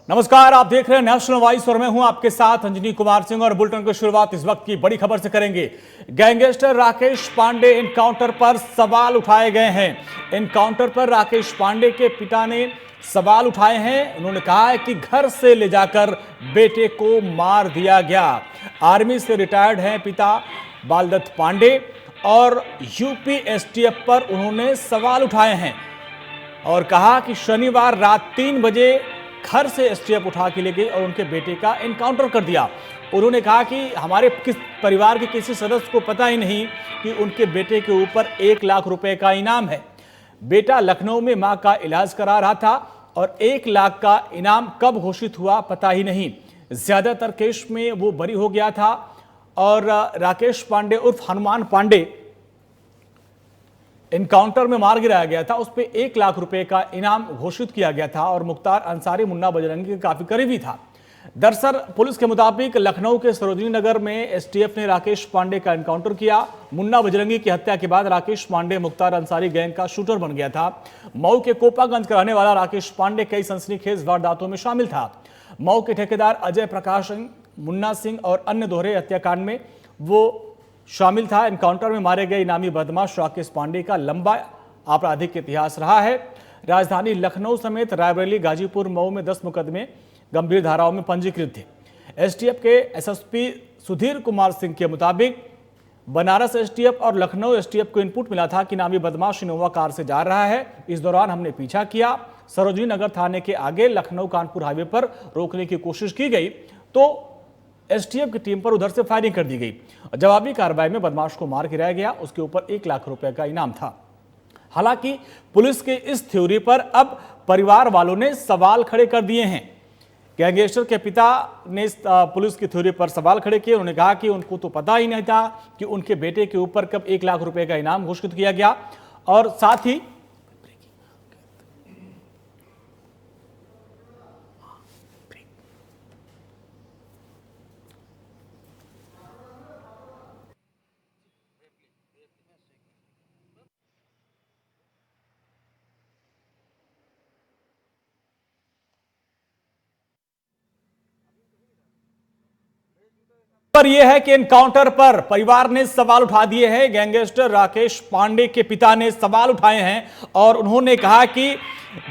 नमस्कार, आप देख रहे हैं नेशनल वॉइस और मैं हूं आपके साथ अंजनी कुमार सिंह। और बुलेटिन की शुरुआत इस वक्त की बड़ी खबर से करेंगे। गैंगस्टर राकेश पांडे एनकाउंटर पर सवाल उठाए गए हैं। एनकाउंटर पर राकेश पांडे के पिता ने सवाल उठाए हैं। उन्होंने कहा है कि घर से ले जाकर बेटे को मार दिया गया। आर्मी से रिटायर्ड हैं पिता बालदत्त पांडे और यूपी एसटीएफ पर उन्होंने सवाल उठाए हैं और कहा कि शनिवार रात 3 बजे घर से एसटीएफ उठा के ले गए और उनके बेटे का एनकाउंटर कर दिया। उन्होंने कहा कि हमारे परिवार के किसी सदस्य को पता ही नहीं कि उनके बेटे के ऊपर 1 लाख रुपए का इनाम है। बेटा लखनऊ में मां का इलाज करा रहा था और 1 लाख का इनाम कब घोषित हुआ पता ही नहीं। ज्यादातर केस में वो बरी हो गया था और राकेश पांडे उर्फ हनुमान पांडे एनकाउंटर में मार गिराया गया था। उस पर 1 लाख रुपए का इनाम घोषित किया गया था और मुख्तार अंसारी मुन्ना बजरंगी के काफी करीबी था। दरअसल पुलिस के मुताबिक लखनऊ के सरोजनी नगर में एसटीएफ ने राकेश पांडे का एनकाउंटर किया। मुन्ना बजरंगी की हत्या के बाद राकेश पांडे मुख्तार अंसारी गैंग का शूटर बन गया था। मऊ के कोपागंज का रहने वाला राकेश पांडे कई सनसनीखेज वारदातों में शामिल था। मऊ के ठेकेदार अजय प्रकाश सिंह, मुन्ना सिंह और अन्य दोहरे हत्याकांड में वो शामिल था। एनकाउंटर में मारे गए इनामी बदमाश राकेश पांडे का लंबा आपराधिक इतिहास रहा है। राजधानी लखनऊ समेत रायबरेली, गाजीपुर, मऊ में 10 मुकदमे गंभीर धाराओं में पंजीकृत थे। एसटीएफ के एसएसपी सुधीर कुमार सिंह के मुताबिक बनारस एसटीएफ और लखनऊ एसटीएफ को इनपुट मिला था कि इनामी बदमाश इनोवा कार से जा रहा है। इस दौरान हमने पीछा किया। सरोजनी नगर थाने के आगे लखनऊ कानपुर हाईवे पर रोकने की कोशिश की गई तो एसटीएफ की टीम पर उधर से फायरिंग कर दी गई। जवाबी कार्रवाई में बदमाश को मार गिराया गया। उसके ऊपर 1 लाख रुपए का इनाम था। हालांकि पुलिस के इस थ्योरी पर अब परिवार वालों ने सवाल खड़े कर दिए हैं। गैंगस्टर के पिता ने पुलिस की थ्योरी पर सवाल खड़े किए। उन्होंने कहा कि उनको तो पता ही नहीं था कि उनके बेटे के ऊपर कब 1 लाख रुपए का इनाम घोषित किया गया। और साथ ही पर यह है कि एनकाउंटर पर परिवार ने सवाल उठा दिए हैं। गैंगस्टर राकेश पांडे के पिता ने सवाल उठाए हैं और उन्होंने कहा कि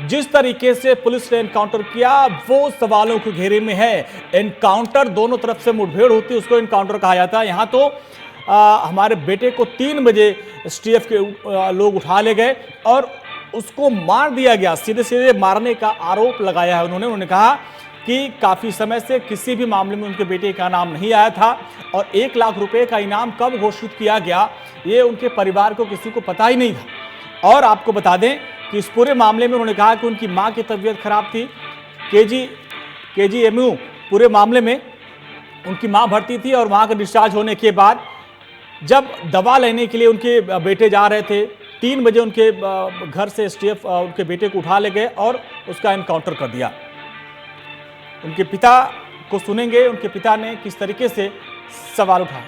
जिस तरीके से पुलिस ने एनकाउंटर किया वो सवालों के घेरे में है। एनकाउंटर दोनों तरफ से मुठभेड़ होती है, उसको एनकाउंटर कहा जाता है। यहां तो हमारे बेटे को 3 बजे एसटीएफ के लोग उठा ले गए और उसको मार दिया गया। सीधे सीधे मारने का आरोप लगाया है उन्होंने कहा कि काफी समय से किसी भी मामले में उनके बेटे का नाम नहीं आया था और 1 लाख रुपए का इनाम कब घोषित किया गया ये उनके परिवार को किसी को पता ही नहीं था। और आपको बता दें कि इस पूरे मामले में उन्होंने कहा कि उनकी मां की तबीयत खराब थी। केजीएमयू पूरे मामले में उनकी मां भर्ती थी और वहां का डिस्चार्ज होने के बाद जब दवा लेने के लिए उनके बेटे जा रहे थे 3 बजे उनके घर से एसटीएफ उनके बेटे को उठा ले गए और उसका एनकाउंटर कर दिया। उनके पिता को सुनेंगे, उनके पिता ने किस तरीके से सवाल उठाए।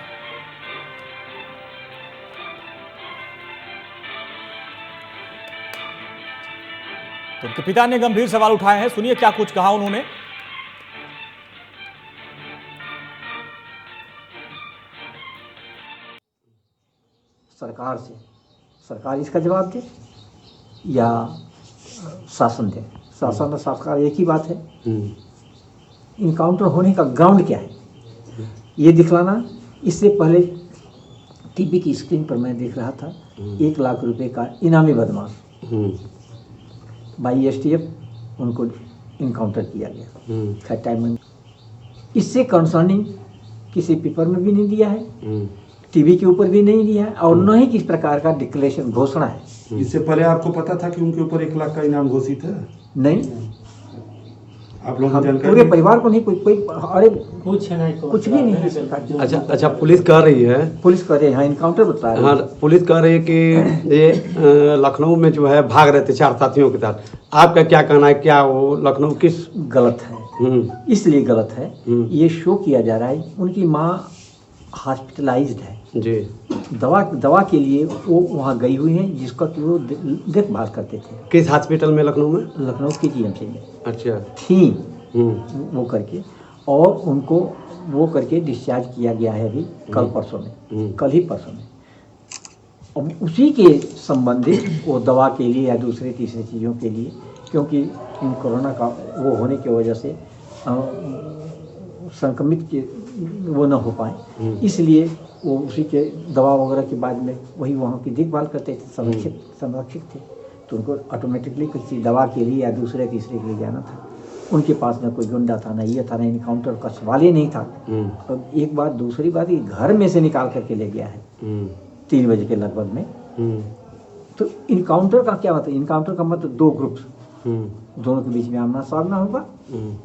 तो उनके पिता ने गंभीर सवाल उठाए हैं, सुनिए क्या कुछ कहा उन्होंने। सरकार इसका जवाब दे या शासन दे। शासन और सरकार एक ही बात है। इनकाउंटर होने का ग्राउंड क्या है ये दिखलाना। इससे पहले टीवी की स्क्रीन पर मैं देख रहा था 1 लाख रुपए का इनामी बदमाश बाई एसटीएफ उनको इनकाउंटर किया गया। खैर टाइम इससे कंसर्निंग किसी पेपर में भी नहीं दिया है, टीवी के ऊपर भी नहीं दिया है और न ही किस प्रकार का डिक्लेरेशन घोषणा है। इससे पहले आपको पता था कि उनके ऊपर 1 लाख का इनाम घोषित है? नहीं, आप लोगों को जानकारी पूरे परिवार को नहीं, कोई अरे कुछ भी नहीं। अच्छा पुलिस कह रही है, पुलिस कह रही है, इनकाउंटर बता रही है। हाँ, पुलिस कह रही है कि ये लखनऊ में जो है भाग रहे थे 4 साथियों के साथ। आपका क्या कहना है, क्या वो लखनऊ किस गलत है? इसलिए गलत है, ये शो किया जा रहा है उनकी माँ हॉस्पिटलाइज्ड है जी, दवा के लिए वो वहाँ गई हुई हैं जिसका कि वो देखभाल करते थे। किस हॉस्पिटल में? लखनऊ में? लखनऊ के जीएमसी में अच्छा थी वो करके, और उनको वो करके डिस्चार्ज किया गया है अभी कल परसों में, कल ही परसों में। अब उसी के संबंधित वो दवा के लिए या दूसरे तीसरे चीज़ों के लिए, क्योंकि इन कोरोना का वो होने की वजह से संक्रमित के वो न हो पाए, इसलिए वो उसी के दवा वगैरह के बाद में वही वहाँ की देखभाल करते थे, संरक्षित थे, तो उनको ऑटोमेटिकली किसी दवा के लिए या दूसरे तीसरे के लिए जाना था। उनके पास न कोई गुंडा था, न ये था, न इनकाउंटर का सवाल ही नहीं था। अब एक बात, दूसरी बात, ये घर में से निकाल करके ले गया है 3 बजे के लगभग में। तो इनकाउंटर का क्या मतलब? इनकाउंटर का मतलब 2 ग्रुप्स, दोनों के बीच में आमना सामना होगा,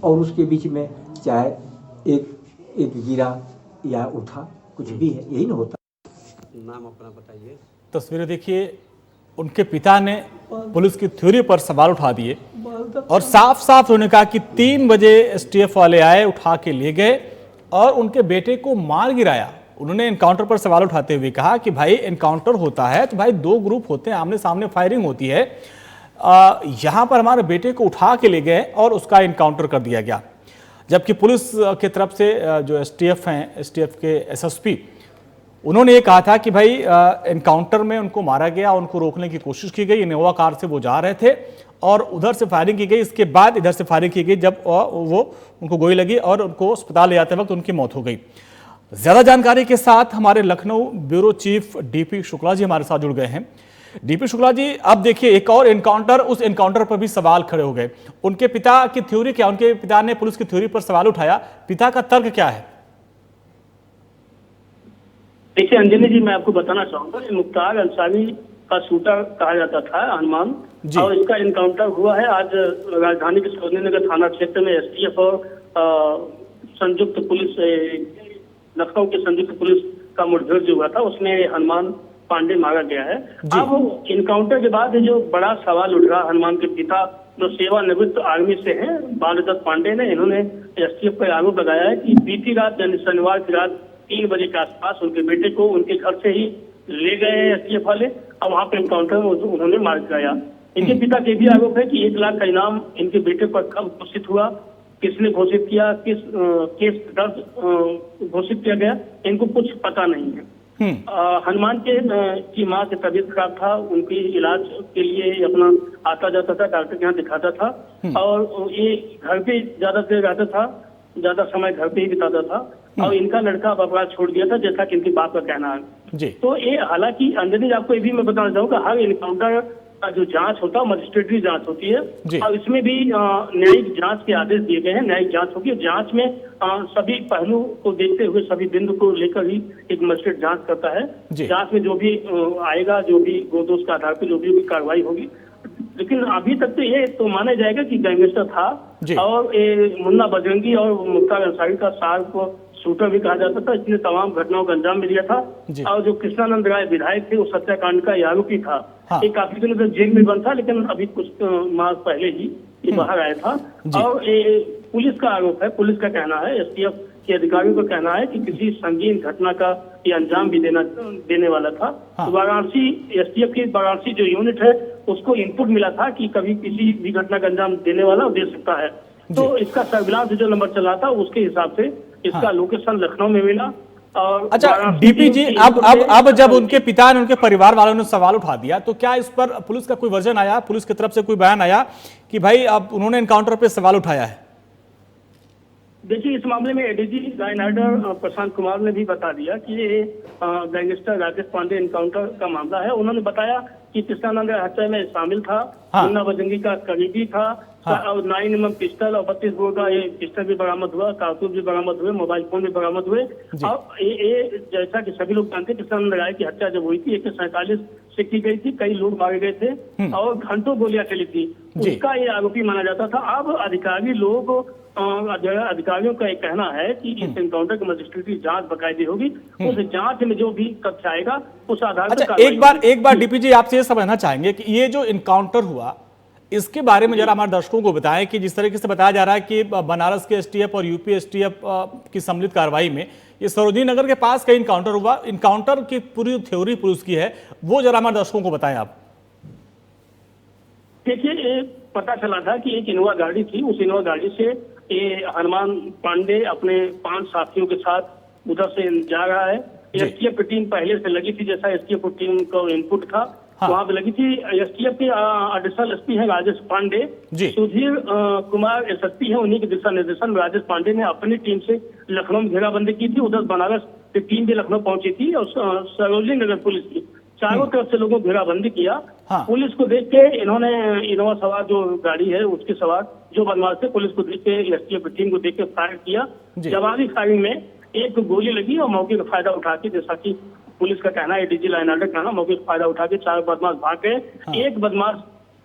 और उसके बीच में चाहे एक गिरा या उठा, कुछ भी है, यही ना होता। नाम अपना बताइए। तस्वीरें देखिए, उनके पिता ने पुलिस की थ्योरी पर सवाल उठा दिए और साफ साफ उन्होंने कहा कि 3 बजे एसटीएफ वाले आए, उठा के ले गए और उनके बेटे को मार गिराया। उन्होंने एनकाउंटर पर सवाल उठाते हुए कहा कि भाई एनकाउंटर होता है तो भाई 2 ग्रुप होते हैं, आमने सामने फायरिंग होती है, यहाँ पर हमारे बेटे को उठा के ले गए और उसका एनकाउंटर कर दिया गया। जबकि पुलिस की तरफ से जो एसटीएफ हैं, एसटीएफ के एसएसपी, उन्होंने ये कहा था कि भाई एनकाउंटर में उनको मारा गया, उनको रोकने की कोशिश की गई, इनोवा कार से वो जा रहे थे और उधर से फायरिंग की गई, इसके बाद इधर से फायरिंग की गई, जब वो उनको गोली लगी और उनको अस्पताल ले जाते वक्त उनकी मौत हो गई। ज्यादा जानकारी के साथ हमारे Lucknow bureau chief DP Shukla ji हमारे साथ जुड़ गए हैं। डीपी शुक्ला जी, अब देखिए एक और एनकाउंटर, उस एनकाउंटर पर भी सवाल खड़े हो गए। उनके पिता की थ्योरी क्या? उनके पिता ने पुलिस की थ्योरी पर सवाल उठाया, पिता का तर्क क्या है? देखिए अंजनी जी, मैं आपको बताना चाहूंगा, मुख्तार अंसारी का शूटर कहा जाता था हनुमान, और इसका एनकाउंटर हुआ है आज राजधानी के सरोजनी नगर थाना क्षेत्र में। एसटीएफ और संयुक्त पुलिस, लखनऊ के संयुक्त पुलिस का मुठभेड़ जो हुआ था, उसमें हनुमान पांडे मारा गया है। अब इनकाउंटर के बाद जो बड़ा सवाल उठ रहा, हनुमान के पिता जो सेवानिवृत्त आर्मी से हैं, बालदत्त पांडे ने, इन्होंने एसटीएफ पर आरोप लगाया है कि बीती रात यानी शनिवार की रात 3 बजे के आसपास उनके बेटे को उनके घर से ही ले गए एसटीएफ वाले और वहां पर एनकाउंटर में उन्होंने मार गिराया। इनके पिता के भी आरोप है कि 1 लाख का इनाम इनके बेटे पर कब घोषित हुआ, किसने घोषित किया, किस केस दर्ज घोषित किया गया, इनको कुछ पता नहीं है। हनुमान की माँ की तबीयत खराब था, उनकी इलाज के लिए अपना आता जाता था, डॉक्टर के यहाँ दिखाता था, और ये घर पे ज्यादा देर रहता था, ज्यादा समय घर पे ही बिताता था, और इनका लड़का अब अपराध छोड़ दिया था, जैसा कि इनके बाप का कहना है जी। तो ये हालांकि अंजनी, आपको ये भी मैं बताना चाहूँगा, हर एनकाउंटर का जो जांच होता है मजिस्ट्रेटरी जांच होती है, और इसमें भी न्यायिक जांच के आदेश दिए गए हैं, न्यायिक जांच होगी। जांच में सभी पहलू को देखते हुए, सभी बिंदु को लेकर ही एक मजिस्ट्रेट जांच करता है। जांच में जो भी आएगा, जो भी गोदोष के आधार पर जो भी कार्रवाई होगी, लेकिन अभी तक तो ये तो माना जाएगा कि गैंगस्टर था, और ये मुन्ना बजरंगी और मुख्तार अंसारी का सार्क शूटर भी कहा जाता था, इसने तमाम घटनाओं का अंजाम भी दिया था। और जो कृष्णानंद राय विधायक थे, वो हत्याकांड का आरोपी था। ये काफी दिनों तक जेल में बंद था, लेकिन अभी कुछ माह पहले ही ये बाहर आया था। और ये पुलिस का आरोप है, पुलिस का कहना है, एसटीएफ के अधिकारियों का कहना है कि किसी संगीन घटना का ये अंजाम भी देने वाला था। तो वाराणसी, एसटीएफ की वाराणसी जो यूनिट है, उसको इनपुट मिला था कि कभी किसी भी घटना का अंजाम देने वाला दे सकता है। तो इसका सर्विलांस जो नंबर चला था, उसके हिसाब से इसका लोकेशन लखनऊ में मिला। और अच्छा डीपी जी, अब जब उनके पिता ने, उनके परिवार वालों ने सवाल उठा दिया, तो क्या इस पर पुलिस का कोई वर्जन आया, पुलिस की तरफ से कोई बयान आया कि भाई अब उन्होंने एनकाउंटर पे सवाल उठाया है? देखिए, इस मामले में ADG line order Prashant Kumar ने भी बता दिया कि ये गैंगस्टर राकेश पांडे एनकाउंटर का मामला है। उन्होंने बताया कि कृष्णानंद हत्या में शामिल था, मुन्ना बजरंगी का करीबी था, और 9mm पिस्टल और 32 बोर का ये पिस्टल भी बरामद हुआ, कारतूस भी बरामद हुए, मोबाइल फोन भी बरामद हुए। और ये जैसा कि सभी लोग जानते हैं, कृष्णानंद राय की हत्या जब हुई थी, 147 से की गई थी, कई लोग मारे गए थे और घंटों गोलियां चली थी, उसका ये आरोपी माना जाता था। अब अधिकारियों का एक कहना है कि इस एनकाउंटर की मजिस्ट्रेटी जांच बकायदे होगी, उस जांच में जो भी तथ्य आएगा उस आधार पर। अच्छा, एक बार डीपी जी, आपसे ये समझना चाहेंगे कि ये जो एनकाउंटर हुआ, इसके बारे में जरा हमारे दर्शकों को बताएं कि जिस तरीके से बताया जा रहा है कि बनारस के एसटीएफ और यूपी एसटीएफ की सम्मिलित कार्रवाई में ये सरोजनी नगर के पास कहीं एनकाउंटर हुआ, एनकाउंटर की पूरी थ्योरी पुलिस की है, वो जरा हमारे दर्शकों को बताएं आप। देखिए, पता चला था कि एक इनोवा गाड़ी थी, उस इनोवा गाड़ी से ये हनुमान पांडे अपने 5 साथियों के साथ उधर से जा रहा है। एसटीएफ की टीम पहले से लगी थी, जैसा एसटीएफ टीम का इनपुट था वहां पे लगी थी। एसटीएफ के एडिशनल एसपी है राजेश पांडे, सुधीर कुमार एसएसपी है, उन्हीं के दिशा निर्देशन में राजेश पांडे ने अपनी टीम से लखनऊ में घेराबंदी की थी। उधर बनारस की टीम भी लखनऊ पहुंची थी और सरोजनी नगर पुलिस की चारों तरफ से लोगों को घेराबंदी किया। पुलिस को देख के इन्होंने इनोवा सवार जो गाड़ी है उसके सवार जो बदमाश थे, पुलिस को देख के एसटीएफ टीम को देख के फायर किया। जवाबी फायरिंग में एक गोली लगी और मौके का फायदा उठा के, जैसा कि पुलिस का कहना है, डीजी लाइन ऑर्डर कहना, मौके का फायदा उठा के 4 बदमाश भाग गए। एक बदमाश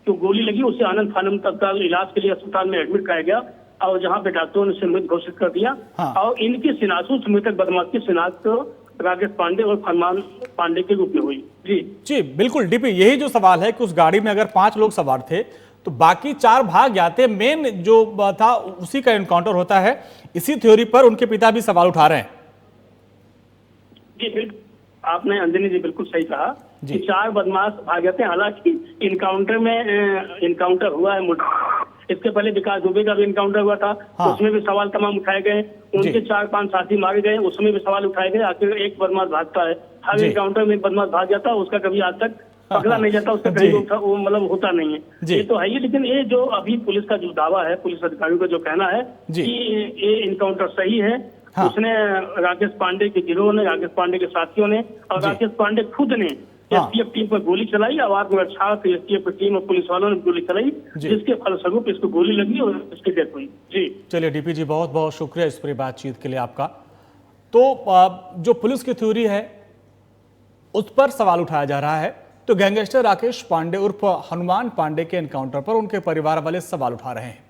जो गोली लगी उसे आनंद फानम तत्काल इलाज के लिए अस्पताल में एडमिट कराया गया और जहां पे डॉक्टरों ने उसे मृत घोषित कर दिया। और इनकी शिनाख्त, मृतक बदमाश की शिनाख्त राजेश पांडे और हनुमान पांडे के रूप में हुई। जी बिल्कुल डीपी, यही जो सवाल है कि उस गाड़ी में अगर 5 लोग सवार थे तो बाकी 4 भाग जाते, मेन जो था उसी का एनकाउंटर होता है। इसी थ्योरी पर उनके पिता भी सवाल उठा रहे हैं। जी बिल्कुल, आपने अंजनी जी बिल्कुल सही कहा कि 4 बदमाश भाग जाते हैं। हालांकि इनकाउंटर हुआ है, इसके पहले विकास दुबे का भी इनकाउंटर हुआ था, उसमें भी सवाल तमाम उठाए गए। उनके 4-5 साथी मारे गए, उसमें भी सवाल उठाए गए। आखिर एक बदमाश भागता है, हर इनकाउंटर में एक बदमाश भाग जाता है, उसका कभी आज तक पकड़ा नहीं जाता, उसका कहीं वो मतलब होता नहीं है। ये तो है ही, लेकिन ये जो अभी पुलिस का जो दावा है, पुलिस अधिकारियों का जो कहना है कि ये इनकाउंटर सही है। उसने राकेश पांडे के गिरोह ने, राकेश पांडे के साथियों ने और राकेश पांडे खुद ने एसटीएफ टीम पर गोली चलाई और आत्मरक्षा एसटीएफ टीम और पुलिस वालों ने गोली चलाई, जिसके फलस्वरूप इसको गोली लगी और इसकी डेथ हुई। जी चलिए डीपी जी, बहुत बहुत शुक्रिया इस पूरी बातचीत के लिए आपका। तो जो पुलिस की थ्योरी है उस पर सवाल उठाया जा रहा है, तो गैंगस्टर राकेश पांडे उर्फ हनुमान पांडे के एनकाउंटर पर उनके परिवार वाले सवाल उठा रहे हैं।